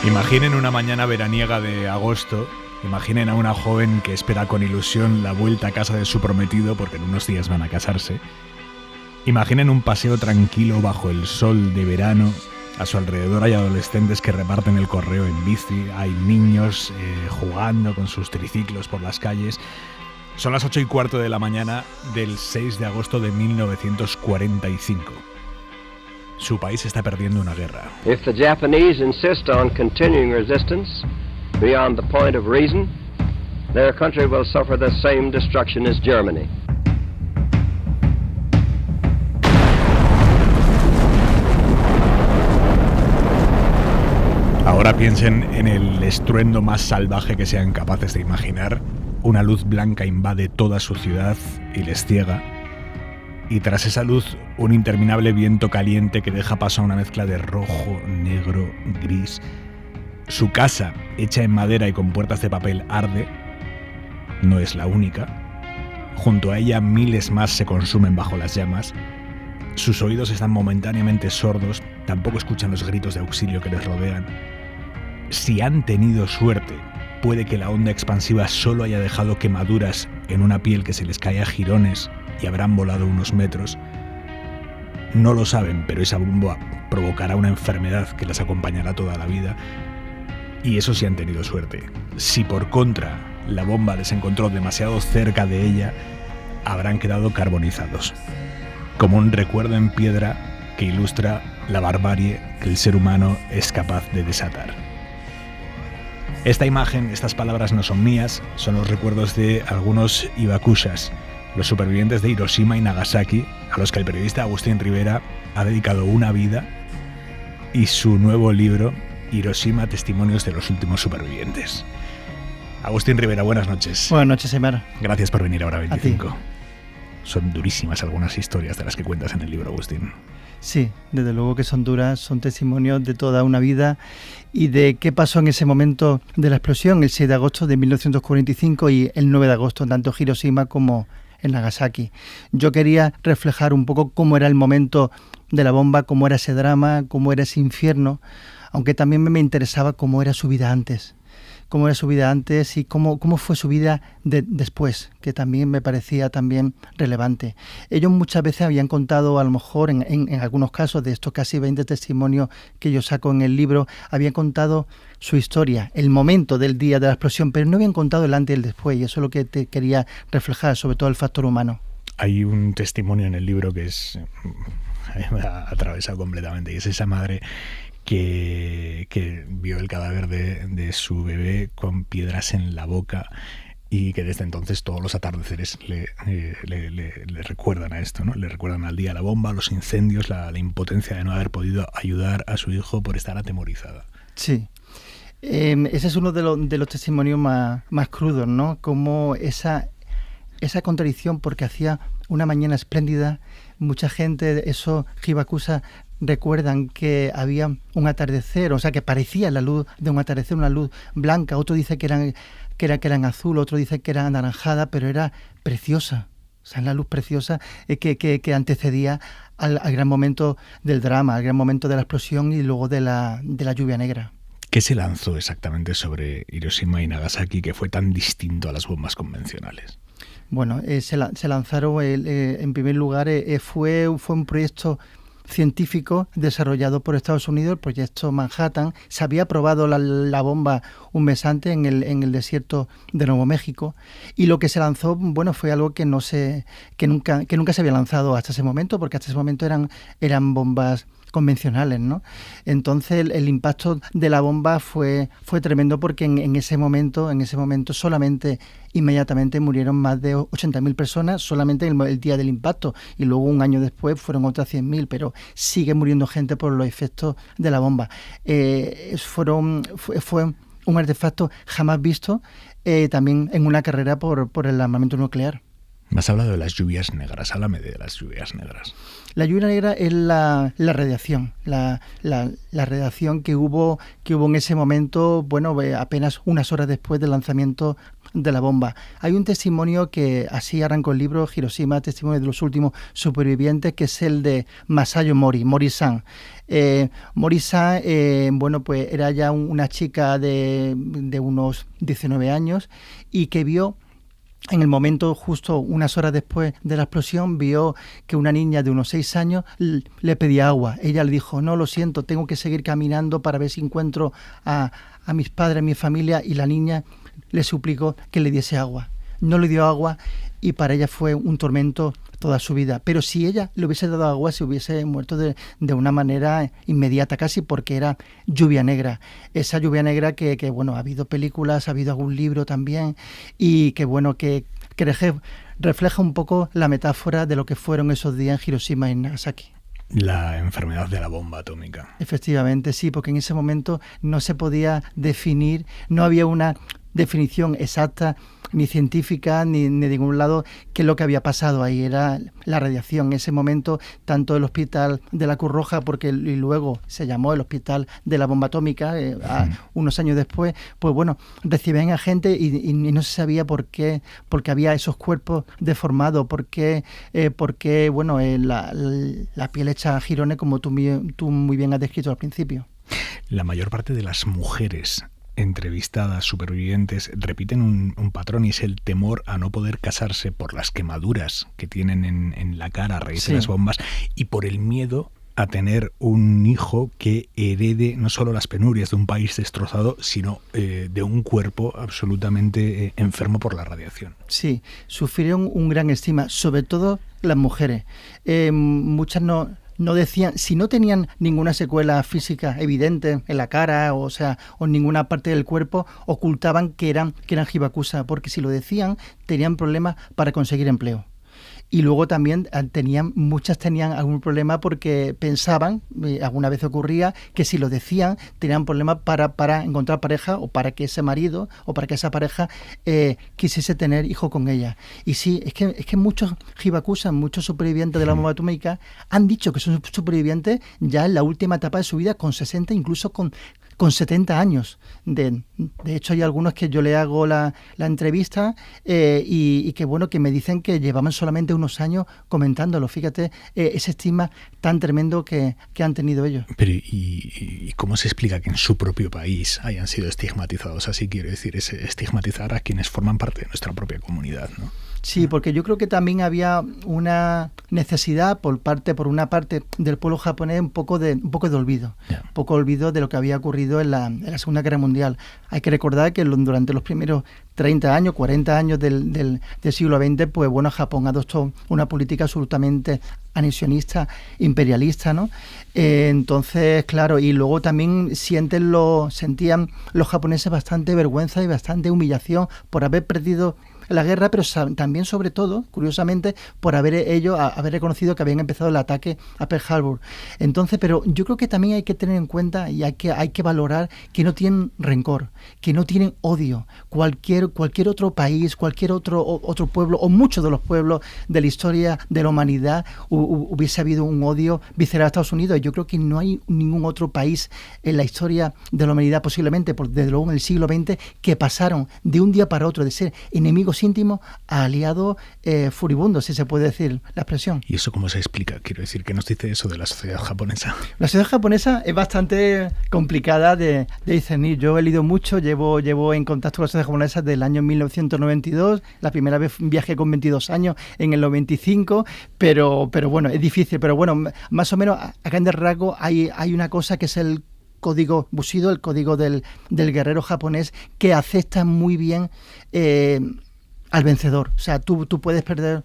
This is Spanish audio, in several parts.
Imaginen una mañana veraniega de agosto, imaginen a una joven que espera con ilusión la vuelta a casa de su prometido porque en unos días van a casarse. Imaginen un paseo tranquilo bajo el sol de verano. A su alrededor hay adolescentes que reparten el correo en bici, hay niños jugando con sus triciclos por las calles. Son las 8:15 de la mañana del 6 de agosto de 1945. Su país está perdiendo una guerra. If the Japanese insist on continuing resistance beyond the point of reason, their country will suffer the same destruction as Germany. Ahora piensen en el estruendo más salvaje que sean capaces de imaginar. Una luz blanca invade toda su ciudad y les ciega. Y tras esa luz, un interminable viento caliente que deja paso a una mezcla de rojo, negro, gris. Su casa, hecha en madera y con puertas de papel, arde. No es la única. Junto a ella, miles más se consumen bajo las llamas. Sus oídos están momentáneamente sordos, tampoco escuchan los gritos de auxilio que les rodean. Si han tenido suerte, puede que la onda expansiva solo haya dejado quemaduras en una piel que se les cae a jirones y habrán volado unos metros. No lo saben, pero esa bomba provocará una enfermedad que las acompañará toda la vida. Y eso sí han tenido suerte. Si por contra la bomba les encontró demasiado cerca de ella, habrán quedado carbonizados, como un recuerdo en piedra que ilustra la barbarie que el ser humano es capaz de desatar. Esta imagen, estas palabras no son mías, son los recuerdos de algunos hibakushas, los supervivientes de Hiroshima y Nagasaki, a los que el periodista Agustín Rivera ha dedicado una vida, y su nuevo libro, Hiroshima, Testimonios de los últimos supervivientes. Agustín Rivera, buenas noches. Buenas noches, Aimar. Gracias por venir a Hora 25. Son durísimas algunas historias de las que cuentas en el libro, Agustín. Sí, desde luego que son duras, son testimonios de toda una vida y de qué pasó en ese momento de la explosión, el 6 de agosto de 1945 y el 9 de agosto, tanto en Hiroshima como en Nagasaki. Yo quería reflejar un poco cómo era el momento de la bomba, cómo era ese drama, cómo era ese infierno, aunque también me interesaba cómo era su vida antes. Cómo era su vida antes y cómo fue su vida después, que también me parecía también relevante. Ellos muchas veces habían contado, a lo mejor en algunos casos de estos casi 20 testimonios que yo saco en el libro, habían contado su historia, el momento del día de la explosión, pero no habían contado el antes y el después, y eso es lo que te quería reflejar, sobre todo el factor humano. Hay un testimonio en el libro que me ha atravesado completamente, y es esa madre que vio el cadáver de su bebé con piedras en la boca y que desde entonces todos los atardeceres le recuerdan a esto, ¿no? Le recuerdan al día de la bomba, los incendios, la impotencia de no haber podido ayudar a su hijo por estar atemorizada. Sí. Ese es uno de los testimonios más crudos, ¿no? Como esa contradicción, porque hacía una mañana espléndida, mucha gente, esos hibakusha, recuerdan que había un atardecer, o sea que parecía la luz de un atardecer, una luz blanca, otro dice que eran azul, otro dice que era anaranjada, pero era preciosa, o sea, la luz preciosa que antecedía al gran momento del drama, al gran momento de la explosión y luego de la lluvia negra. ¿Qué se lanzó exactamente sobre Hiroshima y Nagasaki que fue tan distinto a las bombas convencionales? Bueno, se lanzaron, en primer lugar, fue un proyecto científico desarrollado por Estados Unidos, el proyecto Manhattan. Se había probado la bomba un mes antes en el desierto de Nuevo México, y lo que se lanzó, bueno, fue algo que nunca se había lanzado hasta ese momento, porque hasta ese momento eran bombas convencionales, ¿no? Entonces el impacto de la bomba fue tremendo, porque en ese momento solamente inmediatamente murieron más de 80.000 personas solamente el día del impacto, y luego un año después fueron otras 100.000, pero sigue muriendo gente por los efectos de la bomba. Fue un artefacto jamás visto, también en una carrera por el armamento nuclear. Me has hablado de las lluvias negras, háblame de las lluvias negras. La lluvia negra es la radiación, la radiación que hubo en ese momento, bueno, apenas unas horas después del lanzamiento de la bomba. Hay un testimonio que así arrancó el libro, Hiroshima, testimonio de los últimos supervivientes, que es el de Masayo Mori-san. Mori-san, bueno, pues era ya una chica de unos 19 años y que vio, en el momento justo unas horas después de la explosión, vio que una niña de unos 6 años le pedía agua. Ella le dijo, no, lo siento, tengo que seguir caminando para ver si encuentro a mis padres, a mi familia, y la niña le suplicó que le diese agua. No le dio agua y para ella fue un tormento toda su vida. Pero si ella le hubiese dado agua, se hubiese muerto de una manera inmediata casi, porque era lluvia negra. Esa lluvia negra que bueno, ha habido películas, ha habido algún libro también, y que bueno, que refleja un poco la metáfora de lo que fueron esos días en Hiroshima y Nagasaki. La enfermedad de la bomba atómica. Efectivamente, sí, porque en ese momento no se podía definir, no había una definición exacta ni científica ni de ningún lado qué es lo que había pasado ahí. Era la radiación. En ese momento, tanto el hospital de la Cruz Roja, porque y luego se llamó el hospital de la bomba atómica, unos años después, pues bueno, recibían a gente y no se sabía por qué, porque había esos cuerpos deformados, porque bueno, la piel hecha jirones, como tú muy bien has descrito al principio. La mayor parte de las mujeres entrevistadas, supervivientes, repiten un patrón, y es el temor a no poder casarse por las quemaduras que tienen en la cara a raíz de las bombas, y por el miedo a tener un hijo que herede no solo las penurias de un país destrozado, sino de un cuerpo absolutamente enfermo por la radiación. Sí, sufrieron un gran estigma, sobre todo las mujeres. Muchas no decían, si no tenían ninguna secuela física evidente en la cara, o en ninguna parte del cuerpo, ocultaban que eran hibakusha, porque si lo decían, tenían problemas para conseguir empleo. Y luego también muchas tenían algún problema porque pensaban, alguna vez ocurría, que si lo decían tenían problemas para encontrar pareja, o para que ese marido o para que esa pareja quisiese tener hijo con ella. Y sí, es que muchos hibakusha, muchos supervivientes de la bomba atómica han dicho que son supervivientes ya en la última etapa de su vida, con 60, incluso con 70 años. De hecho, hay algunos que yo le hago la entrevista y que bueno, que me dicen que llevaban solamente unos años comentándolo. Fíjate ese estigma tan tremendo que han tenido ellos. Pero ¿y cómo se explica que en su propio país hayan sido estigmatizados así? Quiero decir, es estigmatizar a quienes forman parte de nuestra propia comunidad, ¿no? Sí, porque yo creo que también había una necesidad por una parte del pueblo japonés, un poco de olvido, un poco olvido de lo que había ocurrido en la Segunda Guerra Mundial. Hay que recordar que durante los primeros 30 años, 40 años del siglo XX, pues bueno, Japón adoptó una política absolutamente anexionista, imperialista, ¿no? Entonces, claro, y luego también sentían los japoneses bastante vergüenza y bastante humillación por haber perdido la guerra, pero también, sobre todo, curiosamente, por haber reconocido que habían empezado el ataque a Pearl Harbor. Entonces, pero yo creo que también hay que tener en cuenta y hay que valorar que no tienen rencor, que no tienen odio. Cualquier otro país, cualquier otro pueblo, o muchos de los pueblos de la historia de la humanidad, hubiese habido un odio visceral a Estados Unidos. Yo creo que no hay ningún otro país en la historia de la humanidad, posiblemente, desde luego en el siglo XX, que pasaron de un día para otro de ser enemigos íntimos a aliados furibundos, si se puede decir la expresión. ¿Y eso cómo se explica? Quiero decir, ¿qué nos dice eso de la sociedad japonesa? La sociedad japonesa es bastante complicada de discernir. Yo he leído mucho, llevo en contacto con la sociedad japonesa desde el año 1992. La primera vez viajé con 22 años en el 95, pero bueno, es difícil. Pero bueno, más o menos a grandes rasgos hay una cosa que es el código Bushido, el código del guerrero japonés, que acepta muy bien al vencedor. O sea, tú puedes perder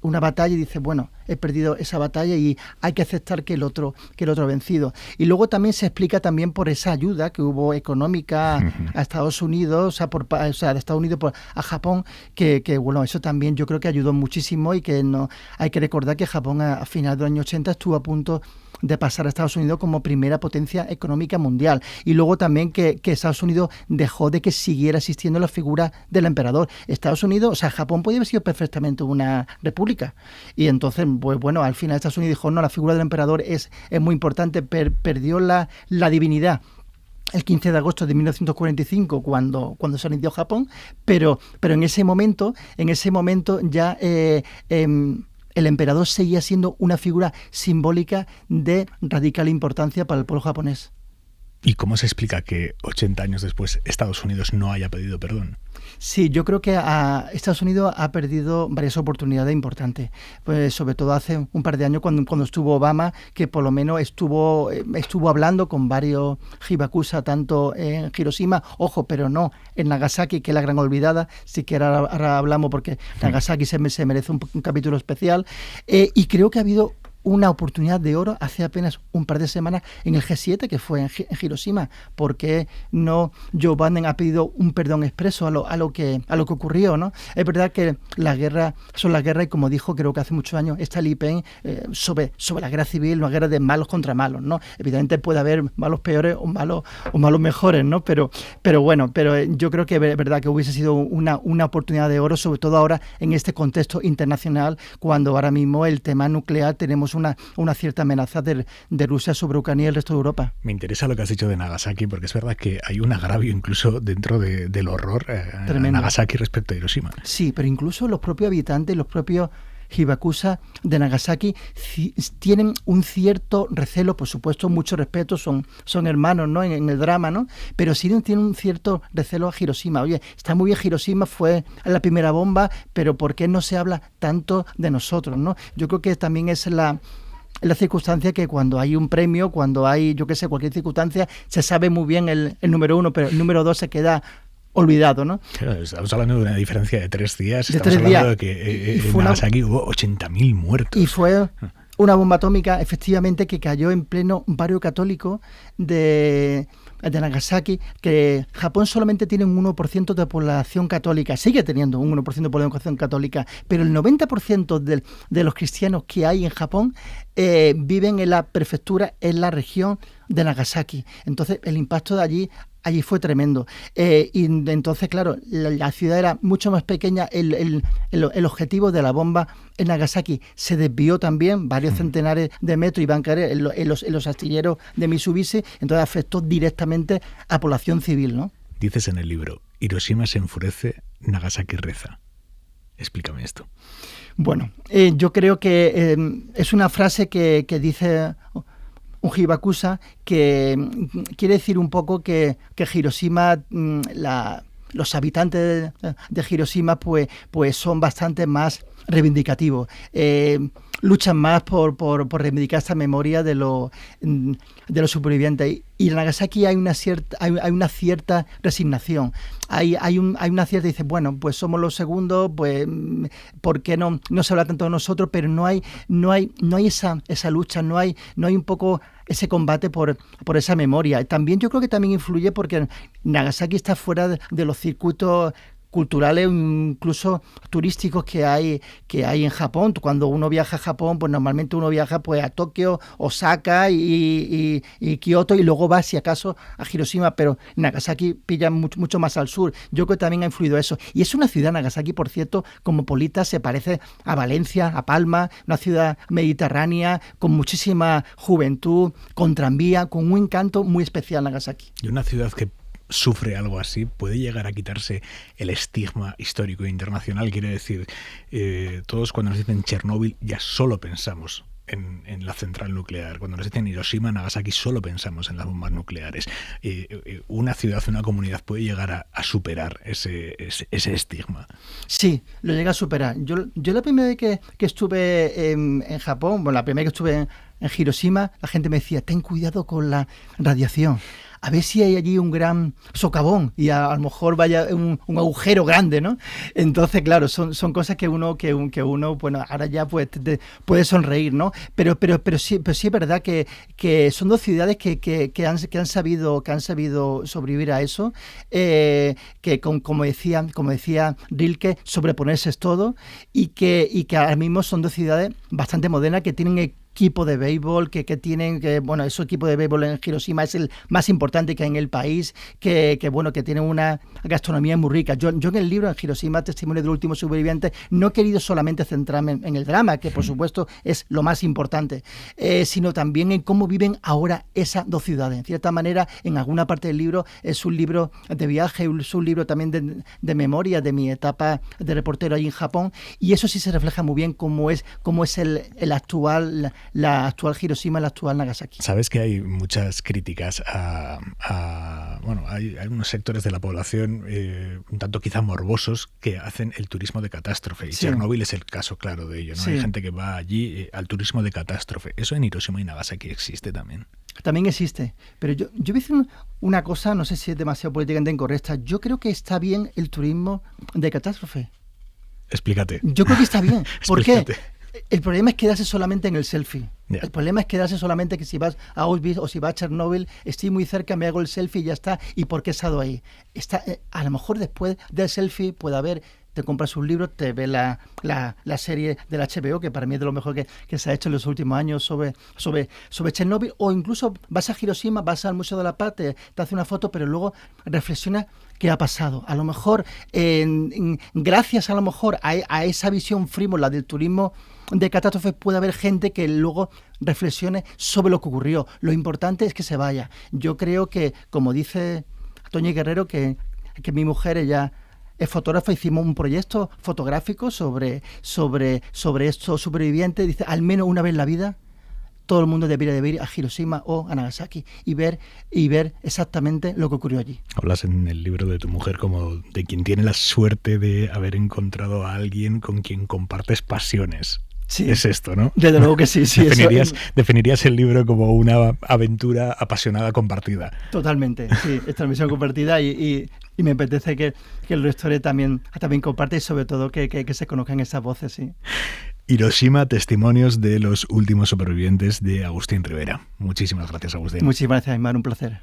una batalla y dices, bueno, he perdido esa batalla y hay que aceptar que el otro ha vencido. Y luego también se explica también por esa ayuda que hubo económica a Estados Unidos, de Estados Unidos a Japón, que bueno, eso también yo creo que ayudó muchísimo, y que no hay que recordar que Japón a finales de los años 80 estuvo a punto de pasar a Estados Unidos como primera potencia económica mundial. Y luego también que Estados Unidos dejó de que siguiera existiendo la figura del emperador. Estados Unidos, Japón podía haber sido perfectamente una república. Y entonces, pues bueno, al final Estados Unidos dijo, no, la figura del emperador es muy importante, perdió la divinidad el 15 de agosto de 1945 cuando se rindió Japón, pero en ese momento ya el emperador seguía siendo una figura simbólica de radical importancia para el pueblo japonés. ¿Y cómo se explica que 80 años después Estados Unidos no haya pedido perdón? Sí, yo creo que Estados Unidos ha perdido varias oportunidades importantes. Pues sobre todo hace un par de años cuando estuvo Obama, que por lo menos estuvo hablando con varios hibakusha, tanto en Hiroshima, ojo, pero no en Nagasaki, que es la gran olvidada. Sí que ahora hablamos porque Nagasaki se merece un capítulo especial. Y creo que ha habido una oportunidad de oro hace apenas un par de semanas en el G7, que fue en Hiroshima. ¿Por qué no Joe Biden ha pedido un perdón expreso a lo que ocurrió, ¿no? Es verdad que las guerras son las guerras, y como dijo, creo que hace muchos años, Stanley Payne, sobre la guerra civil, una guerra de malos contra malos, ¿no? Evidentemente puede haber malos peores o malos mejores, ¿no? Pero yo creo que es verdad que hubiese sido una oportunidad de oro, sobre todo ahora en este contexto internacional, cuando ahora mismo el tema nuclear tenemos una cierta amenaza de Rusia sobre Ucrania y el resto de Europa. Me interesa lo que has dicho de Nagasaki, porque es verdad que hay un agravio incluso dentro del horror a Nagasaki respecto a Hiroshima. Sí, pero incluso los propios habitantes, los propios hibakusha de Nagasaki tienen un cierto recelo, por supuesto, mucho respeto, son hermanos, ¿no? en el drama, ¿no? Pero sí tienen un cierto recelo a Hiroshima. Oye, está muy bien, Hiroshima fue la primera bomba, pero ¿por qué no se habla tanto de nosotros, ¿no? Yo creo que también es la circunstancia que cuando hay un premio, cuando hay, cualquier circunstancia, se sabe muy bien el número uno, pero el número dos se queda olvidado, ¿no? Claro, estamos hablando de una diferencia de 3 días. Estamos hablando de que en Nagasaki hubo 80.000 muertos. Y fue una bomba atómica, efectivamente, que cayó en pleno barrio católico de Nagasaki, que Japón solamente tiene un 1% de población católica, sigue teniendo un 1% de población católica, pero el 90% de los cristianos que hay en Japón viven en la prefectura, en la región de Nagasaki. Entonces, el impacto de allí fue tremendo. Y entonces, claro, la ciudad era mucho más pequeña. El objetivo de la bomba en Nagasaki se desvió también, varios centenares de metros, iban a caer en los astilleros de Mitsubishi, entonces afectó directamente a población civil, ¿no? Dices en el libro, Hiroshima se enfurece, Nagasaki reza. Explícame esto. Bueno, yo creo que es una frase que dice un hibakusha, que quiere decir un poco que Hiroshima, los habitantes de Hiroshima pues son bastante más reivindicativos, luchan más por reivindicar esta memoria de los supervivientes. Y en Nagasaki hay una cierta resignación. Hay una cierta, dice, bueno, pues somos los segundos, pues ¿por qué no se habla tanto de nosotros? Pero no hay esa lucha, no hay un poco ese combate por esa memoria. También yo creo que también influye porque Nagasaki está fuera de los circuitos culturales, incluso turísticos que hay en Japón. Cuando uno viaja a Japón, pues normalmente uno viaja pues a Tokio, Osaka y Kioto, y luego va, si acaso, a Hiroshima, pero Nagasaki pilla mucho más al sur. Yo creo que también ha influido eso. Y es una ciudad, Nagasaki, por cierto, cosmopolita, se parece a Valencia, a Palma, una ciudad mediterránea, con muchísima juventud, con tranvía, con un encanto muy especial, Nagasaki. Y una ciudad que sufre algo así, puede llegar a quitarse el estigma histórico e internacional. Quiere decir, todos cuando nos dicen Chernóbil ya solo pensamos en la central nuclear. Cuando nos dicen Hiroshima, Nagasaki, solo pensamos en las bombas nucleares. Una ciudad, una comunidad puede llegar a superar ese estigma. Sí, lo llega a superar. Yo la primera vez que estuve en Japón, bueno, la primera vez que estuve en Hiroshima, la gente me decía, ten cuidado con la radiación. A ver si hay allí un gran socavón y a lo mejor vaya un agujero grande, ¿no? Entonces, claro, son cosas que uno, bueno, ahora ya pues puede sonreír, ¿no? Pero sí es verdad que son dos ciudades que han sabido sobrevivir a eso, que como decía Rilke, sobreponerse es todo, y que ahora mismo son dos ciudades bastante modernas que tienen equipo de béisbol que tienen, bueno, ese equipo de béisbol en Hiroshima es el más importante que hay en el país, que tienen una gastronomía muy rica. Yo en el libro, en Hiroshima, Testimonio del último superviviente, no he querido solamente centrarme en el drama, que por supuesto es lo más importante, sino también en cómo viven ahora esas dos ciudades. En cierta manera, en alguna parte del libro es un libro de viaje, es un libro también de memoria de mi etapa de reportero ahí en Japón, y eso sí se refleja muy bien cómo es el actual, la actual Hiroshima, la actual Nagasaki. Sabes que hay muchas críticas bueno, hay unos sectores de la población un tanto quizá morbosos que hacen el turismo de catástrofe, y Chernóbil es el caso claro de ello, ¿no? Hay gente que va allí al turismo de catástrofe. ¿Eso en Hiroshima y Nagasaki existe también? También existe, pero yo voy a decir una cosa, no sé si es demasiado políticamente incorrecta. Yo creo que está bien el turismo de catástrofe. Explícate. Yo creo que está bien. ¿Por qué? El problema es quedarse solamente en el selfie. El problema es quedarse solamente que si vas a Auschwitz o si vas a Chernóbil, estoy muy cerca, me hago el selfie y ya está. ¿Y por qué he estado ahí? A lo mejor después del selfie puede haber... Te compras un libro, te ves la serie del HBO, que para mí es de lo mejor que se ha hecho en los últimos años sobre Chernóbil, o incluso vas a Hiroshima, vas al Museo de la Paz, te hace una foto, pero luego reflexionas qué ha pasado. A lo mejor, gracias a lo mejor a esa visión frívola del turismo de catástrofes, puede haber gente que luego reflexione sobre lo que ocurrió. Lo importante es que se vaya. Yo creo que, como dice Toñi Guerrero, que mi mujer, ella es fotógrafa, hicimos un proyecto fotográfico sobre estos supervivientes. Dice, al menos una vez en la vida, todo el mundo debería ir a Hiroshima o a Nagasaki y ver exactamente lo que ocurrió allí. Hablas en el libro de tu mujer como de quien tiene la suerte de haber encontrado a alguien con quien compartes pasiones. Sí. Es esto, ¿no? Desde luego que sí. Definirías el libro como una aventura apasionada compartida. Totalmente, sí. Esta misión compartida y me apetece que el lector también comparte y sobre todo que se conozcan esas voces, sí. Hiroshima, testimonios de los últimos supervivientes, de Agustín Rivera. Muchísimas gracias, Agustín. Muchísimas gracias, Aymar, un placer.